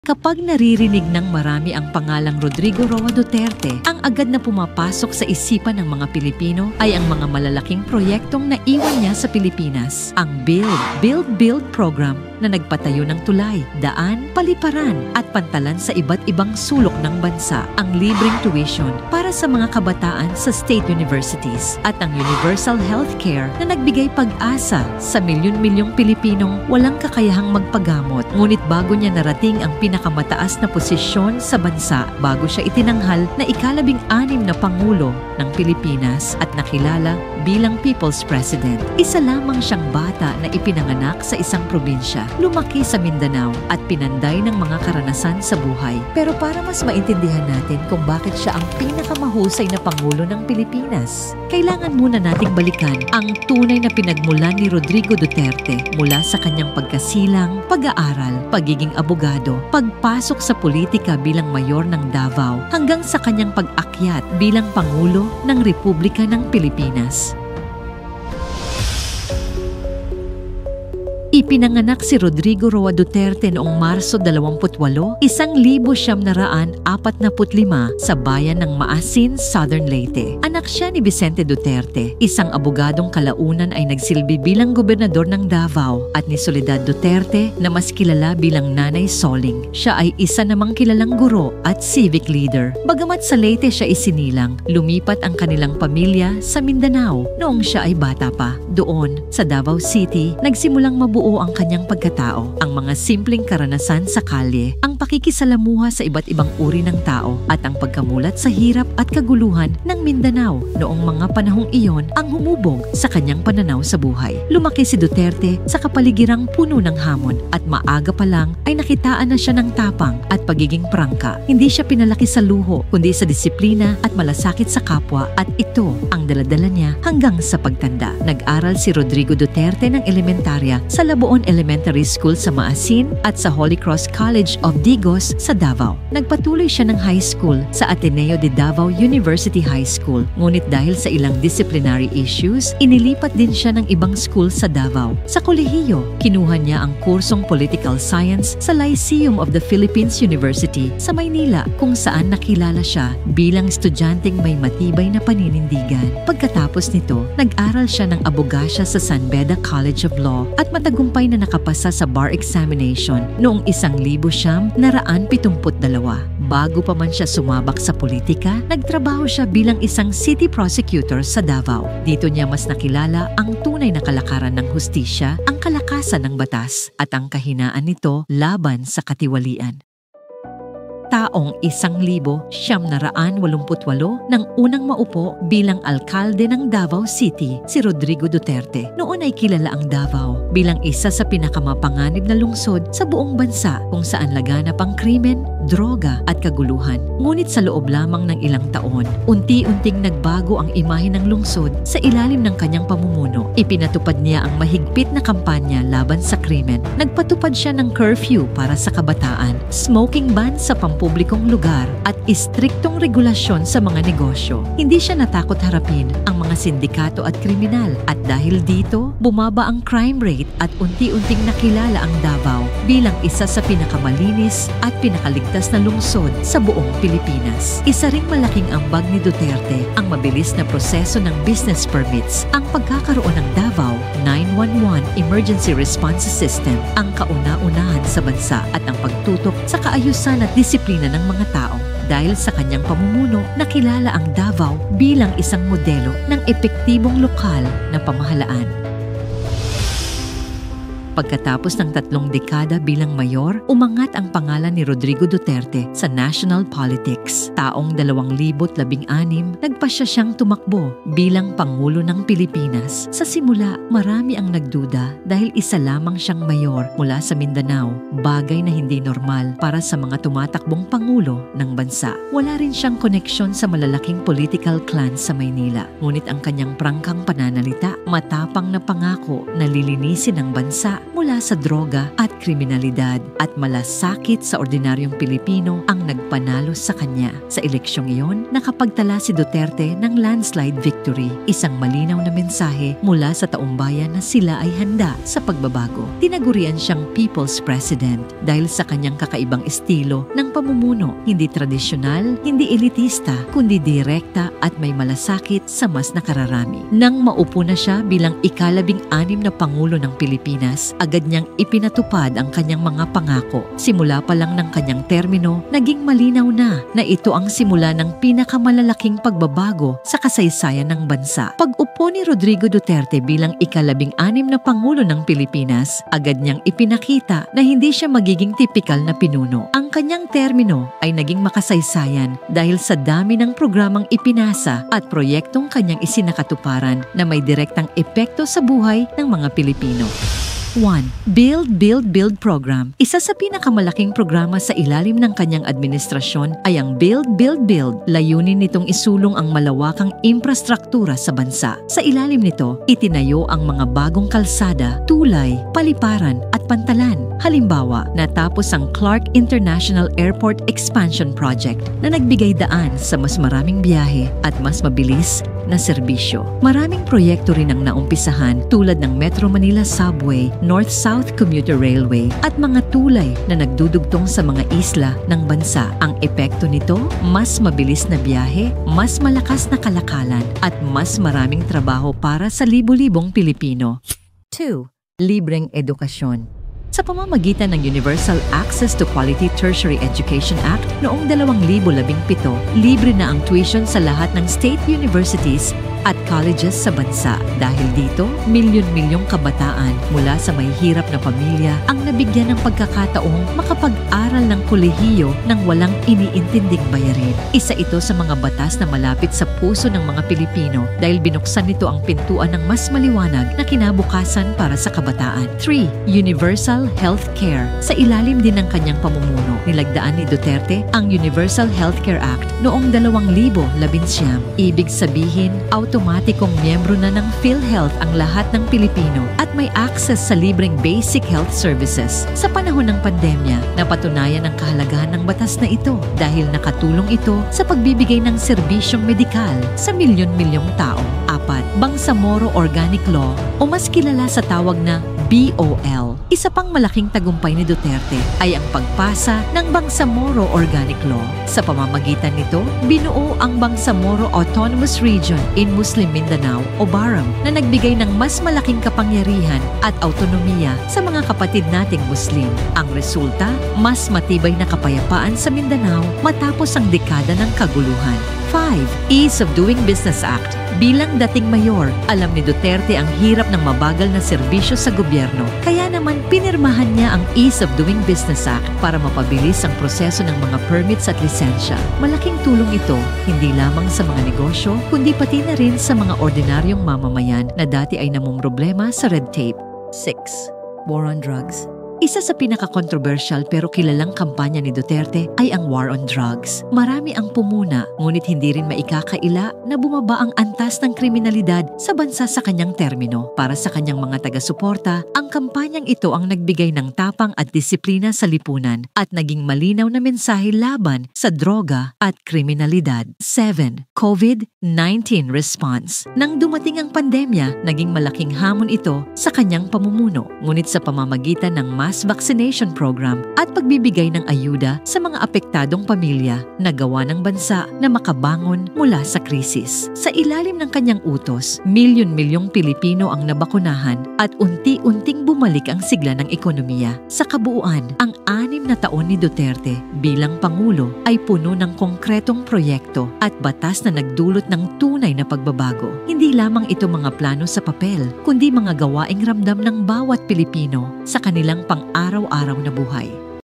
Kapag naririnig ng marami ang pangalang Rodrigo Roa Duterte, ang agad na pumapasok sa isipan ng mga Pilipino ay ang mga malalaking proyektong naiwan niya sa Pilipinas. Ang Build program na nagpatayo ng tulay, daan, paliparan at pantalan sa iba't ibang sulok ng bansa. Ang libreng tuition para sa mga kabataan sa state universities at ang universal healthcare na nagbigay pag-asa sa milyon-milyong Pilipinong walang kakayahang magpagamot. Ngunit bago niya narating ang pinakamataas na posisyon sa bansa, bago siya itinanghal na ika-16 na Pangulo ng Pilipinas at nakilala bilang People's President, isa lamang siyang bata na ipinanganak sa isang probinsya, lumaki sa Mindanao at pinanday ng mga karanasan sa buhay. Pero para mas maintindihan natin kung bakit siya ang pinakamahusay na Pangulo ng Pilipinas, kailangan muna nating balikan ang tunay na pinagmulan ni Rodrigo Duterte mula sa kanyang pagkasilang, pag-aaral, pagiging abogado, pagpasok sa politika bilang mayor ng Davao hanggang sa kanyang pag-akyat bilang Pangulo ng Republika ng Pilipinas. Ipinanganak si Rodrigo Roa Duterte noong Marso 28, 1945 sa bayan ng Maasin, Southern Leyte. Anak siya ni Vicente Duterte, isang abogadong kalaunan ay nagsilbi bilang gobernador ng Davao, at ni Soledad Duterte na mas kilala bilang Nanay Soling. Siya ay isa namang kilalang guro at civic leader. Bagamat sa Leyte siya isinilang, lumipat ang kanilang pamilya sa Mindanao noong siya ay bata pa. Doon, sa Davao City, nagsimulang mabuo ang kanyang pagkatao, ang mga simpleng karanasan sa kalye, ang pakikisalamuha sa iba't ibang uri ng tao, at ang pagkamulat sa hirap at kaguluhan ng Mindanao noong mga panahong iyon ang humubog sa kanyang pananaw sa buhay. Lumaki si Duterte sa kapaligirang puno ng hamon at maaga pa lang ay nakitaan na siya ng tapang at pagiging prangka. Hindi siya pinalaki sa luho kundi sa disiplina at malasakit sa kapwa, at ito ang daladala niya hanggang sa pagtanda. Nag-aral si Rodrigo Duterte ng elementarya sa Labuon Elementary School sa Maasin at sa Holy Cross College of Digos sa Davao. Nagpatuloy siya ng high school sa Ateneo de Davao University High School. Ngunit dahil sa ilang disciplinary issues, inilipat din siya ng ibang school sa Davao. Sa kolehiyo, kinuha niya ang kursong Political Science sa Lyceum of the Philippines University sa Maynila, kung saan nakilala siya bilang estudyanteng may matibay na paninindigan. Pagkatapos nito, nag-aral siya ng abogasya sa San Beda College of Law at matagumpay na nakapasa sa bar examination noong 1972. Bago pa man siya sumabak sa politika, nagtrabaho siya bilang isang city prosecutor sa Davao. Dito niya mas nakilala ang tunay na kalakaran ng hustisya, ang kalakasan ng batas, at ang kahinaan nito laban sa katiwalian. Taong 1988 nang unang maupo bilang alkalde ng Davao City si Rodrigo Duterte. Noon ay kilala ang Davao bilang isa sa pinakamapanganib na lungsod sa buong bansa, kung saan laganap ang krimen, droga at kaguluhan. Ngunit sa loob lamang ng ilang taon, unti-unting nagbago ang imahe ng lungsod sa ilalim ng kanyang pamumuno. Ipinatupad niya ang mahigpit na kampanya laban sa krimen. Nagpatupad siya ng curfew para sa kabataan, smoking ban sa pampublikong lugar at istriktong regulasyon sa mga negosyo. Hindi siya natakot harapin ang mga sindikato at kriminal, at dahil dito, bumaba ang crime rate at unti-unting nakilala ang Davao bilang isa sa pinakamalinis at pinakaligtas na lungsod sa buong Pilipinas. Isa ring malaking ambag ni Duterte ang mabilis na proseso ng business permits, ang pagkakaroon ng Davao 911 Emergency Response System, ang kauna-unahan sa bansa, at ang pagtutok sa kaayusan at disiplina ng mga tao. Dahil sa kanyang pamumuno, nakilala ang Davao bilang isang modelo ng epektibong lokal na pamahalaan. Pagkatapos ng 3 dekada bilang mayor, umangat ang pangalan ni Rodrigo Duterte sa national politics. Taong 2016, nagpasya siyang tumakbo bilang Pangulo ng Pilipinas. Sa simula, marami ang nagduda dahil isa lamang siyang mayor mula sa Mindanao, bagay na hindi normal para sa mga tumatakbong Pangulo ng bansa. Wala rin siyang koneksyon sa malalaking political clan sa Maynila. Ngunit ang kanyang prangkang pananalita, matapang na pangako na lilinisin ang bansa mula sa droga at kriminalidad at malasakit sa ordinaryong Pilipino ang nagpanalo sa kanya. Sa eleksyong iyon, nakapagtala si Duterte ng landslide victory, isang malinaw na mensahe mula sa taumbayan na sila ay handa sa pagbabago. Tinagurian siyang People's President dahil sa kanyang kakaibang estilo ng pamumuno, hindi tradisyonal, hindi elitista, kundi direkta at may malasakit sa mas nakararami. Nang maupo na siya bilang ika-16 na Pangulo ng Pilipinas, agad niyang ipinatupad ang kanyang mga pangako. Simula pa lang ng kanyang termino, naging malinaw na ito ang simula ng pinakamalalaking pagbabago sa kasaysayan ng bansa. Pag-upo ni Rodrigo Duterte bilang ika-16 na Pangulo ng Pilipinas, agad niyang ipinakita na hindi siya magiging tipikal na pinuno. Ang kanyang termino ay naging makasaysayan dahil sa dami ng programang ipinasa at proyektong kanyang isinakatuparan na may direktang epekto sa buhay ng mga Pilipino. 1. Build, Build, Build program. Isa sa pinakamalaking programa sa ilalim ng kanyang administrasyon ay ang Build, Build, Build. Layunin nitong isulong ang malawakang infrastruktura sa bansa. Sa ilalim nito, itinayo ang mga bagong kalsada, tulay, paliparan at pantalan. Halimbawa, natapos ang Clark International Airport Expansion Project na nagbigay daan sa mas maraming biyahe at mas mabilis na serbisyo. Maraming proyekto rin ang naumpisahan tulad ng Metro Manila Subway, North-South Commuter Railway at mga tulay na nagdudugtong sa mga isla ng bansa. Ang epekto nito, mas mabilis na biyahe, mas malakas na kalakalan at mas maraming trabaho para sa libo-libong Pilipino. 2. Libreng edukasyon. Sa pamamagitan ng Universal Access to Quality Tertiary Education Act noong 2017, libre na ang tuition sa lahat ng state universities at colleges sa bansa. Dahil dito, milyon-milyong kabataan mula sa mahihirap na pamilya ang nabigyan ng pagkakataong makapag-aral ng kolehiyo nang walang iniintinding bayarin. Isa ito sa mga batas na malapit sa puso ng mga Pilipino dahil binuksan nito ang pintuan ng mas maliwanag na kinabukasan para sa kabataan. 3. Universal Health Care. Sa ilalim din ng kanyang pamumuno, nilagdaan ni Duterte ang Universal Healthcare Act noong 2019. Ibig sabihin, automatikong miyembro na ng PhilHealth ang lahat ng Pilipino at may access sa libreng basic health services. Sa panahon ng pandemya, napatunayan ang kahalagahan ng batas na ito dahil nakatulong ito sa pagbibigay ng serbisyong medikal sa milyon-milyong tao. 4. Bangsamoro Organic Law o mas kilala sa tawag na BOL. Isa pang malaking tagumpay ni Duterte ay ang pagpasa ng Bangsamoro Organic Law. Sa pamamagitan nito, binuo ang Bangsamoro Autonomous Region in Muslim Mindanao o BARM na nagbigay ng mas malaking kapangyarihan at autonomiya sa mga kapatid nating Muslim. Ang resulta, mas matibay na kapayapaan sa Mindanao matapos ang dekada ng kaguluhan. 5. Ease of Doing Business Act. Bilang dating mayor, alam ni Duterte ang hirap ng mabagal na serbisyo sa gobyerno. Kaya naman pinirmahan niya ang Ease of Doing Business Act para mapabilis ang proseso ng mga permits at lisensya. Malaking tulong ito, hindi lamang sa mga negosyo, kundi pati na rin sa mga ordinaryong mamamayan na dati ay namumroblema sa red tape. 6. War on Drugs. Isa sa pinaka-controversial pero kilalang kampanya ni Duterte ay ang war on drugs. Marami ang pumuna, ngunit hindi rin maikakaila na bumaba ang antas ng kriminalidad sa bansa sa kanyang termino. Para sa kanyang mga taga-suporta, ang kampanyang ito ang nagbigay ng tapang at disiplina sa lipunan at naging malinaw na mensahe laban sa droga at kriminalidad. 7. COVID-19 Response. Nang dumating ang pandemya, naging malaking hamon ito sa kanyang pamumuno. Ngunit sa pamamagitan ng mass vaccination program at pagbibigay ng ayuda sa mga apektadong pamilya, nagawa ng bansa na makabangon mula sa krisis. Sa ilalim ng kanyang utos, milyon-milyong Pilipino ang nabakunahan at unti-unting bumalik ang sigla ng ekonomiya. Sa kabuuan, ang 6 na taon ni Duterte bilang Pangulo ay puno ng konkretong proyekto at batas na nagdulot ng tunay na pagbabago. Hindi lamang ito mga plano sa papel, kundi mga gawaing ramdam ng bawat Pilipino sa kanilang pang-araw-araw na buhay.